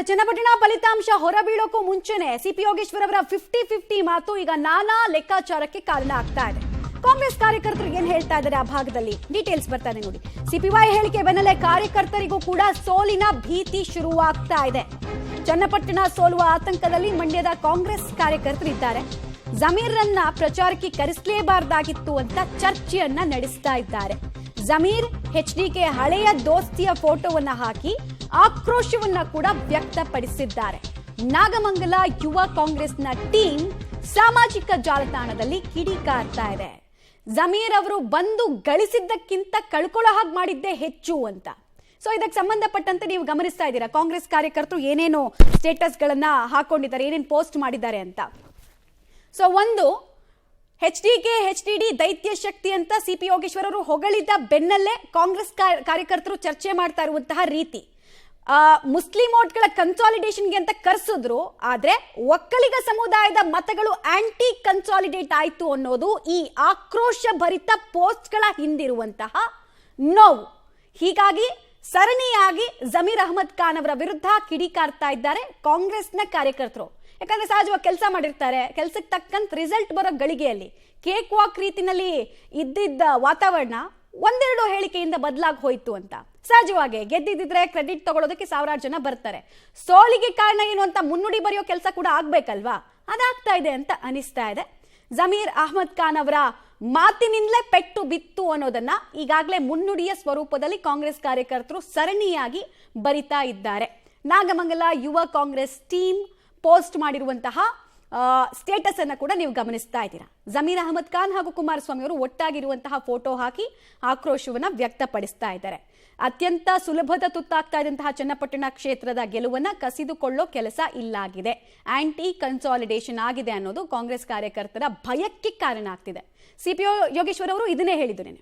ಚನ್ನಪಟ್ಟಣ ಫಲಿತಾಂಶ ಹೊರಬೀಳೋಕ್ಕೂ ಮುಂಚೆನೆ ಸಿಪಿ ಯೋಗೇಶ್ವರ್ ಅವರ 50-50 ಮಾತು ಈಗ ನಾನಾ ಲೆಕ್ಕಾಚಾರಕ್ಕೆ ಕಾರಣ ಆಗ್ತಾ ಇದೆ. ಕಾಂಗ್ರೆಸ್ ಕಾರ್ಯಕರ್ತರು ಏನ್ ಹೇಳ್ತಾ ಇದ್ದಾರೆ ಆ ಭಾಗದಲ್ಲಿ ಡೀಟೇಲ್ಸ್ ಬರ್ತಾ ಇದೆ ನೋಡಿ. ಸಿಪಿವೈ ಹೇಳಿಕೆ ಬೆನ್ನಲ್ಲೇ ಕಾರ್ಯಕರ್ತರಿಗೂ ಕೂಡ ಸೋಲಿನ ಭೀತಿ ಶುರುವಾಗ್ತಾ ಇದೆ. ಚನ್ನಪಟ್ಟಣ ಸೋಲುವ ಆತಂಕದಲ್ಲಿ ಮಂಡ್ಯದ ಕಾಂಗ್ರೆಸ್ ಕಾರ್ಯಕರ್ತರು ಇದ್ದಾರೆ. ಜಮೀರ್ರನ್ನ ಪ್ರಚಾರಕ್ಕೆ ಕರೆಸಲೇಬಾರದಾಗಿತ್ತು ಅಂತ ಚರ್ಚೆಯನ್ನ ನಡೆಸ್ತಾ ಇದ್ದಾರೆ. ಜಮೀರ್ ಎಚ್ಡಿಕೆ ಹಳೆಯ ದೋಸ್ತಿಯ ಫೋಟೋವನ್ನ ಹಾಕಿ ಆಕ್ರೋಶವನ್ನ ಕೂಡ ವ್ಯಕ್ತಪಡಿಸಿದ್ದಾರೆ. ನಾಗಮಂಗಲ ಯುವ ಕಾಂಗ್ರೆಸ್ನ ಟೀಮ್ ಸಾಮಾಜಿಕ ಜಾಲತಾಣದಲ್ಲಿ ಕಿಡಿಕಾರ್ತಾ ಇದೆ. ಜಮೀರ್ ಅವರು ಬಂದು ಗಳಿಸಿದ್ದಕ್ಕಿಂತ ಕಳ್ಕೊಳ್ಳೋ ಹಾಗೆ ಮಾಡಿದ್ದೇ ಹೆಚ್ಚು ಅಂತ. ಸೊ ಇದಕ್ಕೆ ಸಂಬಂಧಪಟ್ಟಂತೆ ನೀವು ಗಮನಿಸ್ತಾ ಇದ್ದೀರಾ ಕಾಂಗ್ರೆಸ್ ಕಾರ್ಯಕರ್ತರು ಏನೇನು ಸ್ಟೇಟಸ್ಗಳನ್ನ ಹಾಕೊಂಡಿದ್ದಾರೆ, ಏನೇನು ಪೋಸ್ಟ್ ಮಾಡಿದ್ದಾರೆ ಅಂತ. ಸೊ ಒಂದು ಎಚ್ಡಿಕೆ ಎಚ್ಡಿಡಿ ದೈತ್ಯ ಶಕ್ತಿ ಅಂತ ಸಿಪಿ ಯೋಗೇಶ್ವರ್ ಅವರು ಹೊಗಳಿದ್ದ ಬೆನ್ನಲ್ಲೇ ಕಾಂಗ್ರೆಸ್ ಕಾರ್ಯಕರ್ತರು ಚರ್ಚೆ ಮಾಡ್ತಾ ಇರುವಂತಹ ರೀತಿ. ಮುಸ್ಲಿಂ ಓಟ್ಗಳ ಕನ್ಸಾಲಿಡೇಷನ್ಗೆ ಅಂತ ಕರೆಸಿದ್ರು, ಆದ್ರೆ ಒಕ್ಕಲಿಗ ಸಮುದಾಯದ ಮತಗಳು ಆಂಟಿ ಕನ್ಸಾಲಿಡೇಟ್ ಆಯ್ತು ಅನ್ನೋದು ಈ ಆಕ್ರೋಶ ಭರಿತ ಪೋಸ್ಟ್ಗಳ ಹಿಂದಿರುವಂತಹ ನೋವು. ಹೀಗಾಗಿ ಸರಣಿಯಾಗಿ ಜಮೀರ್ ಅಹಮದ್ ಖಾನ್ ಅವರ ವಿರುದ್ಧ ಕಿಡಿಕಾರ್ತಾ ಇದ್ದಾರೆ ಕಾಂಗ್ರೆಸ್ನ ಕಾರ್ಯಕರ್ತರು. ಯಾಕಂದ್ರೆ ಸಹಜವಾಗಿ ಕೆಲಸ ಮಾಡಿರ್ತಾರೆ, ಕೆಲಸಕ್ಕೆ ತಕ್ಕಂತ ರಿಸಲ್ಟ್ ಬರೋ ಗಳಿಗೆಯಲ್ಲಿ ಕೇಕ್ ವಾಕ್ ರೀತಿನಲ್ಲಿ ಇದ್ದಿದ್ದ ವಾತಾವರಣ ಒಂದೆರಡು ಹೇಳಿಕೆಯಿಂದ ಬದಲಾಗಿ ಹೋಯ್ತು ಅಂತ. ಸಹಜವಾಗಿ ಗೆದ್ದಿದ್ರೆ ಕ್ರೆಡಿಟ್ ತಗೊಳ್ಳೋದಕ್ಕೆ ಸಾವಿರಾರು ಜನ ಬರ್ತಾರೆ. ಸೋಲಿಗೆ ಕಾರಣ ಏನು ಅಂತ ಮುನ್ನುಡಿ ಬರೆಯೋ ಕೆಲಸ ಕೂಡ ಆಗ್ಬೇಕಲ್ವಾ, ಅದಾಗ್ತಾ ಇದೆ ಅಂತ ಅನಿಸ್ತಾ ಇದೆ. ಜಮೀರ್ ಅಹಮದ್ ಖಾನ್ ಅವರ ಮಾತಿನಿಂದಲೇ ಪೆಟ್ಟು ಬಿತ್ತು ಅನ್ನೋದನ್ನ ಈಗಾಗಲೇ ಮುನ್ನುಡಿಯ ಸ್ವರೂಪದಲ್ಲಿ ಕಾಂಗ್ರೆಸ್ ಕಾರ್ಯಕರ್ತರು ಸರಣಿಯಾಗಿ ಬರಿತಾ ಇದ್ದಾರೆ. ನಾಗಮಂಗಲ ಯುವ ಕಾಂಗ್ರೆಸ್ ಟೀಮ್ ಪೋಸ್ಟ್ ಮಾಡಿರುವಂತಹ ಸ್ಟೇಟಸ್ ಅನ್ನ ಕೂಡ ನೀವು ಗಮನಿಸ್ತಾ ಇದ್ದೀರಾ. ಜಮೀರ್ ಅಹಮದ್ ಖಾನ್ ಹಾಗೂ ಕುಮಾರಸ್ವಾಮಿ ಅವರು ಒಟ್ಟಾಗಿರುವಂತಹ ಫೋಟೋ ಹಾಕಿ ಆಕ್ರೋಶವನ್ನ ವ್ಯಕ್ತಪಡಿಸ್ತಾ ಇದ್ದಾರೆ. ಅತ್ಯಂತ ಸುಲಭದ ತುತ್ತಾಗ್ತಾ ಇದ್ದಂತಹ ಚನ್ನಪಟ್ಟಣ ಕ್ಷೇತ್ರದ ಗೆಲುವನ್ನ ಕಸಿದುಕೊಳ್ಳೋ ಕೆಲಸ ಇಲ್ಲಾಗಿದೆ. ಆಂಟಿ ಕನ್ಸಾಲಿಡೇಷನ್ ಆಗಿದೆ ಅನ್ನೋದು ಕಾಂಗ್ರೆಸ್ ಕಾರ್ಯಕರ್ತರ ಭಯಕ್ಕೆ ಕಾರಣ ಆಗ್ತಿದೆ. ಸಿಪಿ ಯೋಗೇಶ್ವರ್ ಅವರು ಇದನ್ನೇ ಹೇಳಿದ್ರು.